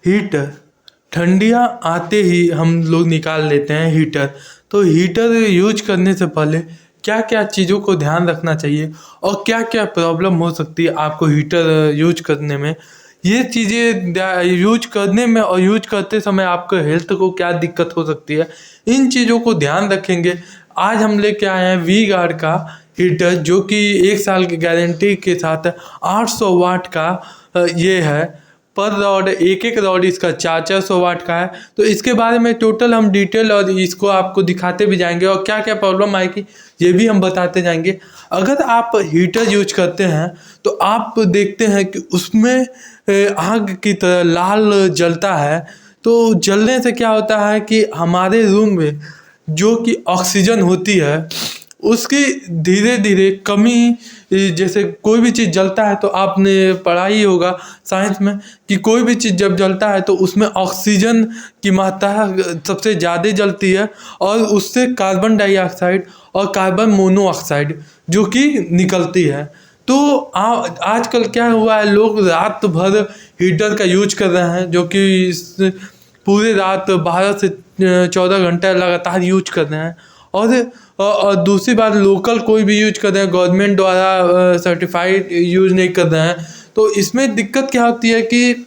Heater ठंडियाँ आते ही हम लोग निकाल लेते हैं हीटर। तो हीटर यूज करने से पहले क्या क्या चीज़ों को ध्यान रखना चाहिए और क्या क्या प्रॉब्लम हो सकती है आपको हीटर यूज करने में, ये चीज़ें यूज करने में और यूज करते समय आपको हेल्थ को क्या दिक्कत हो सकती है, इन चीज़ों को ध्यान रखेंगे। आज हम लेके आए हैं वी गार्ड का हीटर, जो कि 1 साल की गारंटी के साथ 800 वाट का ये है। पर रॉड एक एक रॉड इसका 400 वाट का है। तो इसके बारे में टोटल हम डिटेल और इसको आपको दिखाते भी जाएंगे और क्या क्या प्रॉब्लम आएगी ये भी हम बताते जाएंगे। अगर आप हीटर यूज करते हैं तो आप देखते हैं कि उसमें आग की तरह लाल जलता है। तो जलने से क्या होता है कि हमारे रूम में जो कि ऑक्सीजन होती है उसकी धीरे धीरे कमी, जैसे कोई भी चीज़ जलता है तो आपने पढ़ा ही होगा साइंस में कि कोई भी चीज़ जब जलता है तो उसमें ऑक्सीजन की मात्रा सबसे ज़्यादा जलती है और उससे कार्बन डाइऑक्साइड और कार्बन मोनोऑक्साइड जो कि निकलती है। तो आजकल क्या हुआ है, लोग रात भर हीटर का यूज कर रहे हैं, जो कि पूरे रात 12 से 14 घंटा लगातार यूज कर रहे हैं। और दूसरी बात, लोकल कोई भी यूज कर रहे हैं, गवर्नमेंट द्वारा सर्टिफाइड यूज नहीं कर रहे हैं। तो इसमें दिक्कत क्या होती है कि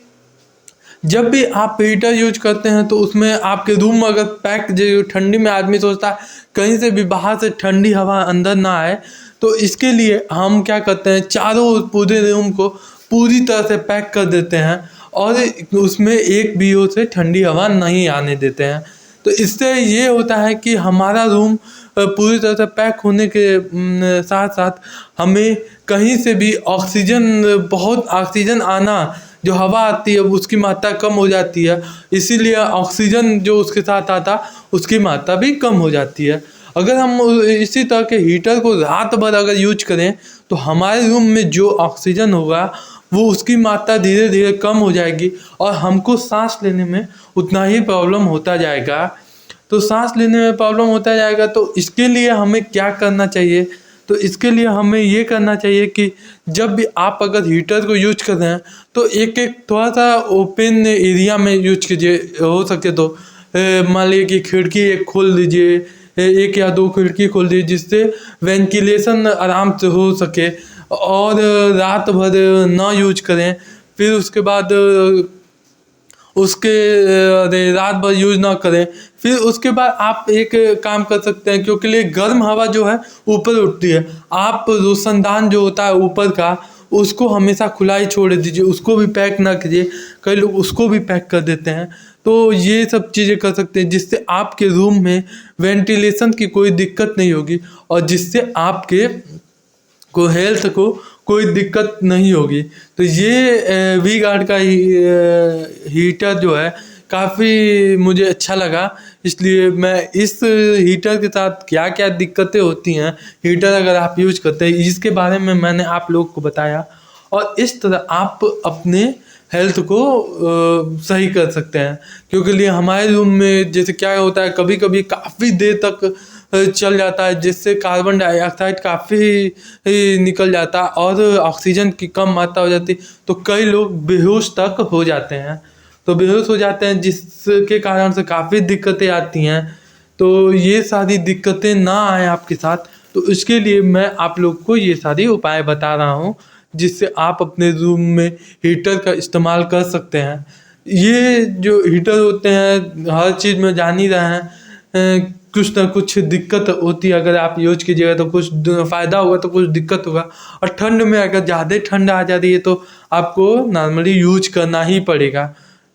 जब भी आप हीटर यूज करते हैं तो उसमें आपके रूम में अगर पैक, जो ठंडी में आदमी सोचता है कहीं से भी बाहर से ठंडी हवा अंदर ना आए, तो इसके लिए हम क्या करते हैं, चारों पूरे रूम को पूरी तरह से पैक कर देते हैं और उसमें एक भी ओर से ठंडी हवा नहीं आने देते हैं। तो इससे ये होता है कि हमारा रूम पूरी तरह से पैक होने के साथ साथ हमें कहीं से भी बहुत ऑक्सीजन आना, जो हवा आती है उसकी मात्रा कम हो जाती है, इसीलिए ऑक्सीजन जो उसके साथ आता उसकी मात्रा भी कम हो जाती है। अगर हम इसी तरह के हीटर को रात भर अगर यूज करें तो हमारे रूम में जो ऑक्सीजन होगा वो उसकी मात्रा धीरे धीरे कम हो जाएगी और हमको सांस लेने में उतना ही प्रॉब्लम होता जाएगा। तो सांस लेने में प्रॉब्लम होता जाएगा, तो इसके लिए हमें क्या करना चाहिए? तो इसके लिए हमें ये करना चाहिए कि जब भी आप अगर हीटर को यूज कर रहे हैं तो एक एक थोड़ा सा ओपन एरिया में यूज कीजिए। हो सके तो मान लीजिए कि खिड़की एक खोल दीजिए, 1 या 2 खिड़की खोल दीजिए, जिससे वेंटिलेशन आराम से हो सके। और रात भर ना यूज करें। फिर उसके बाद रात भर यूज ना करें। फिर उसके बाद आप एक काम कर सकते हैं, क्योंकि लिए गर्म हवा जो है ऊपर उठती है, आप रोशनदान जो होता है ऊपर का उसको हमेशा खुला ही छोड़ दीजिए, उसको भी पैक ना कीजिए। कई लोग उसको भी पैक कर देते हैं। तो ये सब चीज़ें कर सकते हैं जिससे आपके रूम में वेंटिलेशन की कोई दिक्कत नहीं होगी और जिससे आपके हेल्थ को कोई दिक्कत नहीं होगी। तो ये वी गार्ड का हीटर जो है काफ़ी मुझे अच्छा लगा, इसलिए मैं इस हीटर के साथ क्या क्या दिक्कतें होती हैं हीटर अगर आप यूज करते हैं इसके बारे में मैंने आप लोग को बताया। और इस तरह आप अपने हेल्थ को सही कर सकते हैं। क्योंकि लिए हमारे रूम में जैसे क्या होता है, कभी कभी काफ़ी देर तक चल जाता है, जिससे कार्बन डाइऑक्साइड काफ़ी निकल जाता है और ऑक्सीजन की कम मात्रा हो जाती है। तो कई लोग बेहोश तक हो जाते हैं। तो बेहोश हो जाते हैं जिसके कारण से काफ़ी दिक्कतें आती हैं। तो ये सारी दिक्कतें ना आए आपके साथ, तो इसके लिए मैं आप लोग को ये सारी उपाय बता रहा हूँ जिससे आप अपने रूम में हीटर का इस्तेमाल कर सकते हैं। ये जो हीटर होते हैं हर चीज़ में जान ही रहे हैं, कुछ ना कुछ दिक्कत होती है। अगर आप यूज कीजिएगा तो कुछ फ़ायदा होगा तो कुछ दिक्कत होगा। और ठंड में अगर ज़्यादा ठंड आ जाती है तो आपको नॉर्मली यूज करना ही पड़ेगा।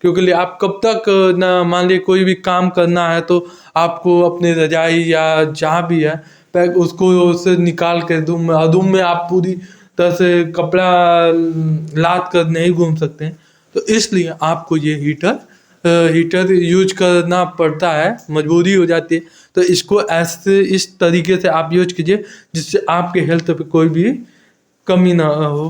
क्योंकि आप कब तक ना, मान लीजिए कोई भी काम करना है तो आपको अपने रजाई या जहाँ भी है पैक उसको उससे निकाल के रूम में आप पूरी तरह से कपड़ा लाद कर नहीं घूम सकते हैं। तो इसलिए आपको ये हीटर यूज करना पड़ता है, मजबूरी हो जाती है। तो इसको ऐसे इस तरीके से आप यूज कीजिए जिससे आपके हेल्थ पे कोई भी कमी ना हो।